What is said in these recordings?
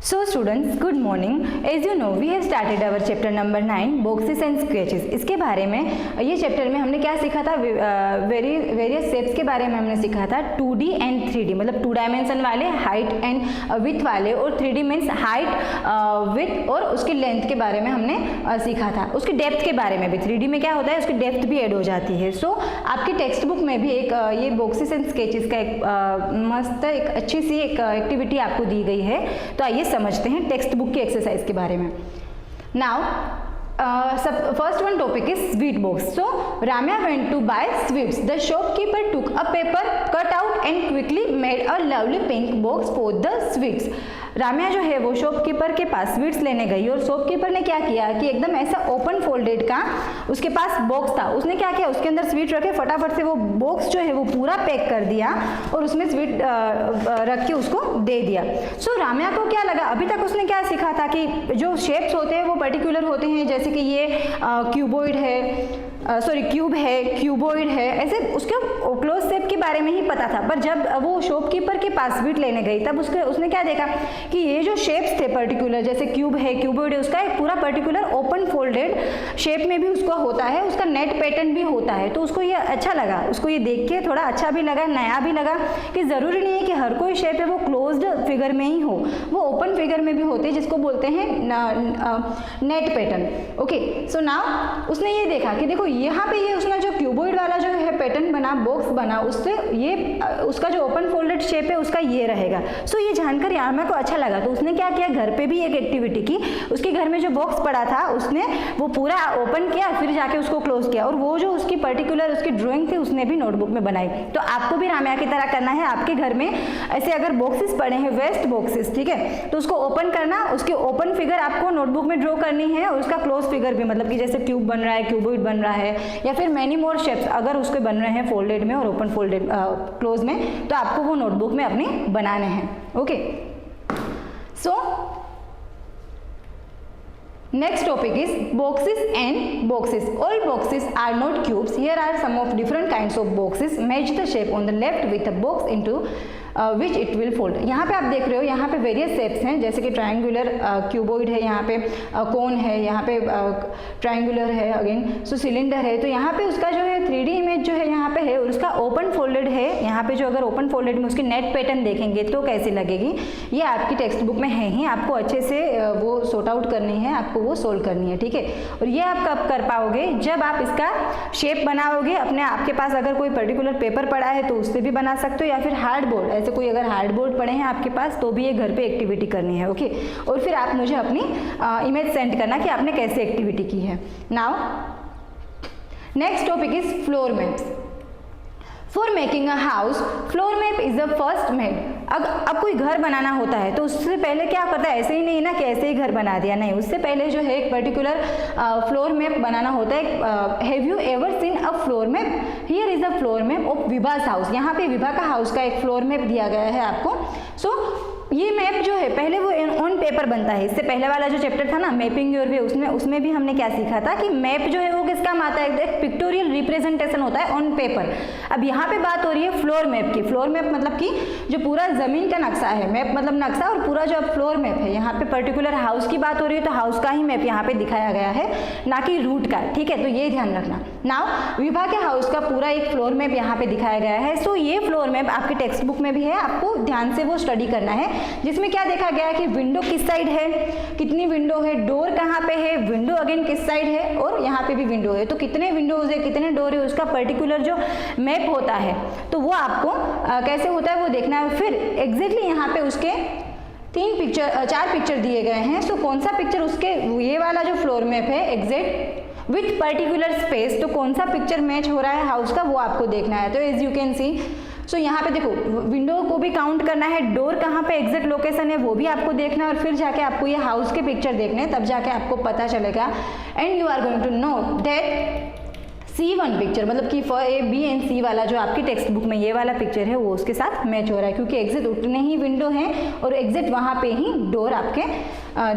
So students, good morning. As you know, we have started our chapter number 9, boxes and sketches. इसके बारे में ये chapter में हमने क्या सीखा था, वेरियस शेप्स के बारे में हमने सीखा था 2D एंड 3D, मतलब 2 डायमेंशन वाले, हाइट एंड विथ वाले, और 3D मीन्स हाइट, विथ और उसकी लेंथ के बारे में हमने सीखा था। उसकी डेप्थ के बारे में भी, 3D में क्या होता है उसकी डेप्थ भी ऐड हो जाती है। सो आपकी टेक्स्ट बुक में भी एक ये बॉक्सेस एंड स्केचेस का एक मस्त एक अच्छी सी एक एक्टिविटी आपको दी गई है। तो आइए समझते हैं टेक्स्ट बुक की एक्सरसाइज के बारे में। Now first one topic is sweet box. So Ramya went to buy sweets. The shopkeeper took a paper, cut out and quickly made a lovely pink box for the sweets. Ramya जो है वो shopkeeper के पास sweets लेने गई और shopkeeper ने क्या किया कि एकदम ऐसा ओपन फोल्डेड का उसके पास बॉक्स था, उसने क्या किया उसके अंदर स्वीट रखे, फटाफट से वो बॉक्स जो है वो पूरा पैक कर दिया और उसमें स्वीट रख के उसको दे दिया। सो राम्या को क्या लगा, अभी तक उसने क्या सीखा था कि जो शेप्स होते हैं वो पर्टिकुलर होते हैं, जैसे कि ये क्यूबॉइड है, क्यूब है, क्यूबॉइड है, ऐसे उसके क्लोज शेप के बारे में ही पता था। पर जब वो शॉपकीपर के पास स्वीट लेने गई तब उसने क्या देखा कि ये जो शेप्स थे पर्टिकुलर, जैसे क्यूब है, क्यूबॉइड है, उसका एक पूरा पर्टिकुलर ओपन फोल्डेड शेप में भी उसका होता है, उसका नेट पैटर्न भी होता है। तो उसको ये अच्छा लगा, उसको ये देख के थोड़ा अच्छा भी लगा, नया भी लगा कि ज़रूरी नहीं है कि हर कोई शेप है वो क्लोज्ड फिगर में ही हो, वो ओपन फिगर में भी होते हैं जिसको बोलते हैं net pattern. Okay, so now उसने ये देखा कि देखो यहाँ पे ये उसका जो क्यूबॉइड वाला जो है पैटर्न बना, बॉक्स बना, उससे ये उसका जो ओपन फोल्डेड शेप है उसका ये रहेगा। सो ये जानकर राम्या को अच्छा लगा, तो उसने क्या किया, घर पे भी एक एक्टिविटी की। उसके घर में जो बॉक्स पड़ा था उसने वो पूरा ओपन किया, फिर जाके उसको क्लोज किया, और वो जो उसकी पर्टिकुलर उसकी ड्राइंग थी उसने भी नोटबुक में बनाई। तो आपको भी राम्या की तरह करना है। आपके घर में ऐसे अगर बॉक्सेस पड़े हैं, वेस्ट बॉक्सेस, ठीक है, तो उसको ओपन करना, उसकी ओपन फिगर आपको नोटबुक में ड्रॉ करनी है, और उसका क्लोज फिगर भी, मतलब कि जैसे क्यूब बन रहा है, क्यूबॉइड बन रहा है, या फिर मैनी मोर शेप्स अगर उसके बन रहे हैं फोल्डेड में और ओपन फोल्डेड क्लोज में, तो आपको वो नोटबुक में अपने बनाने हैं। Okay, so next topic is boxes and boxes. All boxes are not cubes. Here are some of different kinds of boxes. Match the shape on the left with a box into which it will fold. यहाँ पे आप देख रहे हो, यहाँ पे various shapes हैं, जैसे कि ट्रायंगुलर क्यूबॉइड है, यहाँ पे कोन है, यहाँ पे ट्रायंगुलर है, अगेन सो सिलेंडर है। तो यहाँ पे उसका जो है 3D इमेज जो है यहाँ पे है, और उसका ओपन फोल्डेड है। यहाँ पे जो अगर ओपन फोल्डेड में उसकी नेट पैटर्न देखेंगे तो कैसी लगेगी, ये आपकी टेक्स्ट बुक में है ही, आपको अच्छे से वो सॉर्ट आउट करनी है, आपको वो सोल्व करनी है, ठीक है। और ये आप कब कर पाओगे, जब आप इसका शेप बनाओगे अपने, आपके पास अगर कोई पर्टिकुलर पेपर पड़ा है तो उससे भी बना सकते हो, या फिर हार्ड बोर्ड, ऐसे कोई अगर हार्ड बोर्ड पड़े हैं आपके पास तो भी ये घर पे एक्टिविटी करनी है। ओके, और फिर आप मुझे अपनी इमेज सेंड करना कि आपने कैसे एक्टिविटी की है। Now next topic is floor maps. For making a house, floor map is the first made. अब कोई घर बनाना होता है तो उससे पहले क्या करता है, ऐसे ही नहीं ना कि ऐसे ही घर बना दिया, नहीं, उससे पहले जो है एक पर्टिकुलर फ्लोर मैप बनाना होता है। Have you ever seen a floor map? Here is a floor map of Vibhas house. यहाँ पे विभा का हाउस का एक फ्लोर मैप दिया गया है आपको। सो ये मैप जो है पहले वो ऑन पेपर बनता है। इससे पहले वाला जो चैप्टर था ना, मैपिंग योर वे, उसमें भी हमने क्या सीखा था कि मैप जो है वो किस काम आता है, एक पिक्टोरियल रिप्रेजेंटेशन होता है ऑन पेपर। अब यहाँ पे बात हो रही है फ्लोर मैप की। फ्लोर मैप मतलब कि जो पूरा जमीन का नक्शा है, मैप मतलब नक्शा, और पूरा जो फ्लोर मैप है, यहाँ पे पर्टिकुलर हाउस की बात हो रही है तो हाउस का ही मैप यहाँ पे दिखाया गया है, ना कि रूट का, ठीक है। तो ये ध्यान रखना। नाउ विभा के हाउस का पूरा एक फ्लोर मैप यहाँ पे दिखाया गया है। सो ये फ्लोर मैप आपके टेक्स्ट बुक में भी है, आपको ध्यान से वो स्टडी करना है, जिसमें क्या देखा गया है कि विंडो किस साइड है, कितनी विंडो है, डोर कहाँ पे है, विंडो अगेन किस साइड है, और यहाँ पे भी विंडो है, तो कितने विंडोज है, कितने डोर है, उसका पर्टिकुलर जो मैप होता है तो वो आपको कैसे होता है वो देखना है। फिर एग्जैक्टली यहाँ पे उसके 4 पिक्चर दिए गए हैं। सो कौन सा पिक्चर उसके, ये वाला जो फ्लोर मैप है एग्जैक्ट विथ पर्टिकुलर स्पेस, तो कौन सा पिक्चर मैच हो रहा है हाउस का वो आपको देखना है। तो एज यू कैन सी, सो यहाँ पे देखो विंडो को भी काउंट करना है, डोर कहाँ पे एग्जैक्ट लोकेशन है वो भी आपको देखना है, और फिर जाके आपको ये हाउस के पिक्चर देखने हैं, तब जाके आपको पता चलेगा। And you are going to know that C1 picture, मतलब कि A, B एंड C वाला जो आपकी टेक्स्ट बुक में ये वाला पिक्चर है वो उसके साथ मैच हो रहा है, क्योंकि एग्जैक्ट उतने ही विंडो हैं और एग्जैक्ट वहाँ पे ही डोर आपके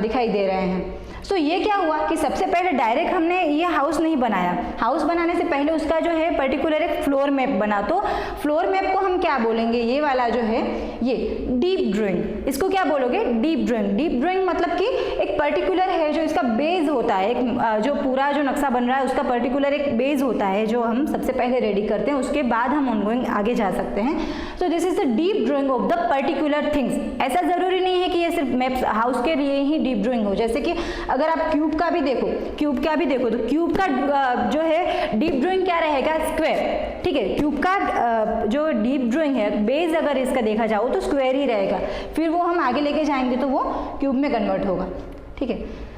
दिखाई दे रहे हैं। सो ये क्या हुआ कि सबसे पहले डायरेक्ट हमने ये हाउस नहीं बनाया, हाउस बनाने से पहले उसका जो है पर्टिकुलर एक फ्लोर मैप बना। तो फ्लोर मैप को हम क्या बोलेंगे, ये वाला जो है ये डीप ड्राइंग, इसको क्या बोलोगे, डीप ड्राइंग। डीप ड्राइंग मतलब कि एक पर्टिकुलर है जो इसका बेस होता है, एक जो पूरा जो नक्शा बन रहा है उसका पर्टिकुलर एक बेस होता है जो हम सबसे पहले रेडी करते हैं, उसके बाद हम ऑनगोइंग आगे जा सकते हैं। So this is the deep drying of the particular things. ऐसा जरूरी नहीं है कि ये सिर्फ मैप्स हाउस के लिए ही डीप ड्राइंग हो, जैसे कि अगर आप क्यूब का भी देखो, तो क्यूब का जो है डीप ड्राइंग क्या रहेगा, स्क्वायर, ठीक है। क्यूब का जो डीप ड्राइंग है बेस अगर इसका देखा जाओ तो स्क्वायर ही रहेगा, फिर वो हम आगे लेके जाएंगे तो वो क्यूब में कन्वर्ट होगा, ठीक है।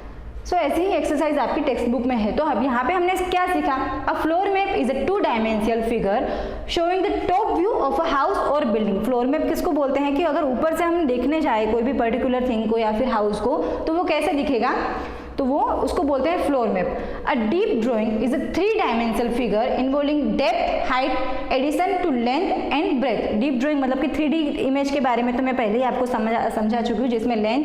सो ऐसी ही एक्सरसाइज आपकी टेक्स्ट बुक में है। तो अब यहाँ पे हमने क्या सीखा, अ floor map is a 2 dimensional figure showing the top view of a house और बिल्डिंग। फ्लोर मैप किसको बोलते हैं कि अगर ऊपर से हम देखने जाए कोई भी पर्टिकुलर थिंग को या फिर हाउस को तो वो कैसे दिखेगा, तो वो उसको बोलते हैं floor map. A deep drawing is a 3 dimensional figure involving depth, height, addition to length and breadth. Deep drawing मतलब कि 3D इमेज के बारे में तो मैं पहले ही आपको समझा चुकी हूँ, जिसमें लेंथ,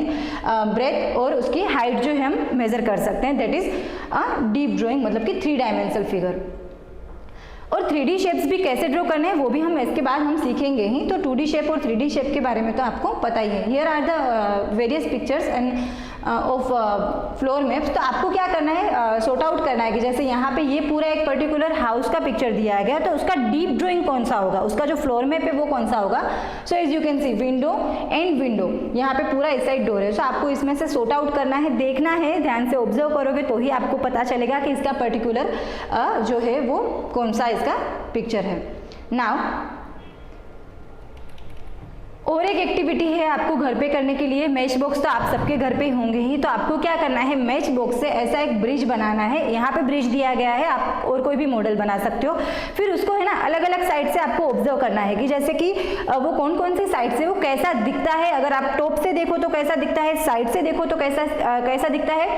ब्रेथ और उसकी हाइट जो है हम मेजर कर सकते हैं, that is a deep drawing मतलब कि 3 डायमेंशनल फिगर। और 3D शेप्स भी कैसे ड्रॉ करने हैं वो भी हम इसके बाद हम सीखेंगे ही। तो 2D शेप और 3D शेप के बारे में तो आपको पता ही है। Here are the various pictures and of floor maps. तो आपको क्या करना है, सॉर्ट आउट करना है कि जैसे यहाँ पे ये पूरा एक पर्टिकुलर हाउस का पिक्चर दिया गया तो उसका डीप ड्राइंग कौन सा होगा, उसका जो फ्लोर मैप है वो कौन सा होगा। So as you can see window and window, यहाँ पे पूरा इस साइड डोर है। सो आपको इसमें से सॉर्ट आउट करना है, देखना है, ध्यान से ऑब्जर्व करोगे तो ही आपको पता चलेगा कि इसका पर्टिकुलर जो है वो कौन सा इसका पिक्चर है। नाउ और एक एक्टिविटी है आपको घर पे करने के लिए। मैच बॉक्स तो आप सबके घर पे होंगे ही, तो आपको क्या करना है, मैच बॉक्स से ऐसा एक ब्रिज बनाना है। यहाँ पे ब्रिज दिया गया है, आप और कोई भी मॉडल बना सकते हो। फिर उसको है ना अलग अलग साइड से आपको ऑब्जर्व करना है कि जैसे कि वो कौन कौन सी साइड से वो कैसा दिखता है। अगर आप टॉप से देखो तो कैसा दिखता है, साइड से देखो तो कैसा दिखता है,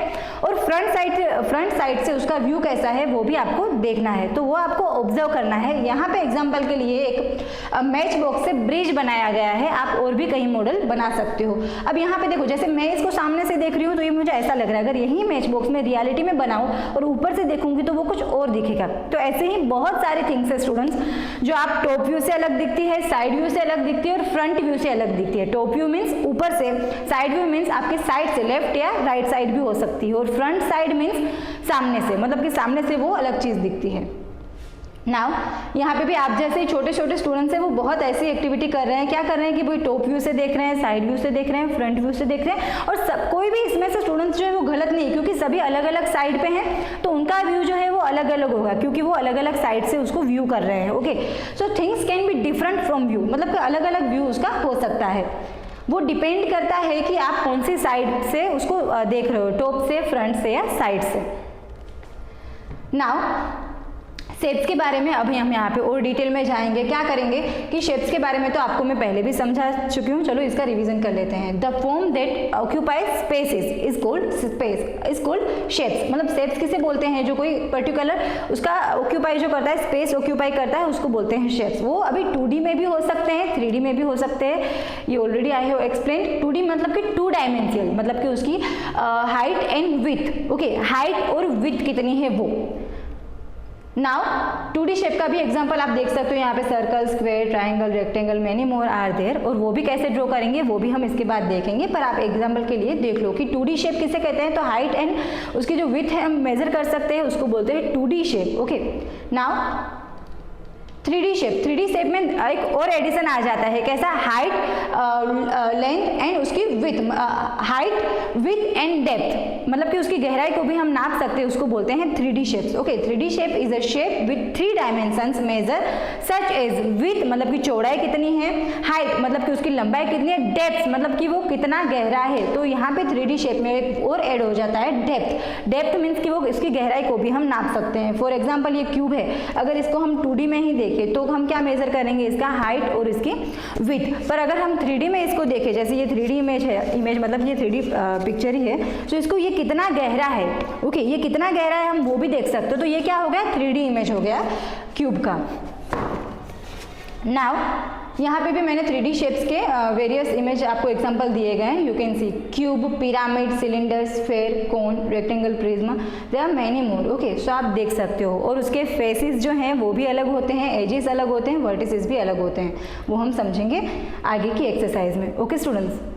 और फ्रंट साइड से उसका व्यू कैसा है वो भी आपको देखना है। तो वो आपको ऑब्जर्व करना है। यहाँ पे एग्जाम्पल के लिए एक मैच बॉक्स से ब्रिज बनाया गया है, आप और भी कई मॉडल बना सकते हो। अब यहाँ पे देखो, जैसे मैं इसको सामने से देख रही हूँ तो ये मुझे ऐसा लग रहा है, अगर यही मैच बॉक्स में रियलिटी में बनाऊं और ऊपर से देखूंगी तो वो कुछ और दिखेगा। तो ऐसे ही बहुत सारे थिंग्स है स्टूडेंट्स, जो आप टॉप व्यू से अलग दिखती है, साइड व्यू से अलग दिखती है और फ्रंट व्यू से अलग दिखती है। टॉप व्यू मीन्स ऊपर से, साइड व्यू मीन्स आपके साइड से, लेफ्ट या राइट साइड भी हो सकती है, और फ्रंट साइड मीन्स सामने से, मतलब कि सामने से वो अलग चीज दिखती है। नाउ यहाँ पे भी आप जैसे छोटे छोटे स्टूडेंट्स हैं वो बहुत ऐसी एक्टिविटी कर रहे हैं। क्या कर रहे हैं कि भाई टॉप व्यू से देख रहे हैं, साइड व्यू से देख रहे हैं, फ्रंट व्यू से देख रहे हैं, और सब कोई भी इसमें से स्टूडेंट्स जो है वो गलत नहीं, क्योंकि सभी अलग अलग साइड पे हैं तो उनका व्यू जो है वो अलग अलग होगा, क्योंकि वो अलग अलग साइड से उसको व्यू कर रहे हैं। Okay, so things can be different from view, मतलब कि अलग अलग व्यू उसका हो सकता है। वो डिपेंड करता है कि आप कौन सी साइड से उसको देख रहे हो, टॉप से, फ्रंट से या साइड से। नाउ शेप्स के बारे में अभी हम यहाँ पे और डिटेल में जाएंगे। क्या करेंगे कि शेप्स के बारे में तो आपको मैं पहले भी समझा चुकी हूँ, चलो इसका रिवीजन कर लेते हैं। The form that occupies spaces is called space, is called shapes. मतलब शेप्स किसे बोलते हैं, जो कोई पर्टिकुलर उसका ऑक्यूपाई जो करता है, स्पेस ऑक्यूपाई करता है, उसको बोलते हैं शेप्स। वो अभी 2D में भी हो सकते हैं, 3D में भी हो सकते हैं, ये already I have explain. 2D मतलब कि 2 डायमेंशनल, मतलब कि उसकी height and width. Okay, height और विड्थ कितनी है वो। नाउ 2D शेप का भी एग्जांपल आप देख सकते हो, यहाँ पे circle, square, triangle, rectangle, many more are there, और वो भी कैसे ड्रॉ करेंगे वो भी हम इसके बाद देखेंगे। पर आप एग्जांपल के लिए देख लो कि 2D शेप किसे कहते हैं, तो हाइट एंड उसकी जो विड्थ है हम मेजर कर सकते हैं, उसको बोलते हैं 2D shape. Okay, now 3D shape. 3D shape में एक और एडिशन आ जाता है, कैसा, हाइट, लेंथ एंड उसकी width, height, width and depth, मतलब कि उसकी गहराई को भी हम नाप सकते हैं, उसको बोलते हैं 3D shapes. Okay, 3D shape is a shape with 3 dimensions measure such as width, मतलब कि चौड़ाई कितनी है, हाइट मतलब कि उसकी लंबाई कितनी है, डेप्थ मतलब कि वो कितना गहरा है। तो यहाँ पे 3D शेप में एक और ऐड हो जाता है डेप्थ। डेप्थ मीन्स कि वो इसकी गहराई को भी हम नाप सकते हैं। फॉर एग्जाम्पल ये क्यूब है, अगर इसको हम 2D में ही तो हम क्या मेजर करेंगे, इसका हाइट और इसकी विड्थ। पर अगर हम 3D में इसको देखें, जैसे ये 3D इमेज है, इमेज मतलब ये 3D पिक्चर ही है, तो इसको ये कितना गहरा है, ओके, ये कितना गहरा है हम वो भी देख सकते हो। तो ये क्या हो गया, 3D इमेज हो गया क्यूब का। नाउ यहाँ पे भी मैंने 3D शेप्स के वेरियस इमेज आपको एग्जांपल दिए गए हैं. You can see cube, pyramid, cylinder, sphere, cone, rectangle, prism, there are many more. Okay, so आप देख सकते हो. और उसके फेसेस जो हैं वो भी अलग होते हैं, एजेस अलग होते हैं, वर्टिसेस भी अलग होते हैं. वो हम समझेंगे आगे की एक्सरसाइज में. Okay students.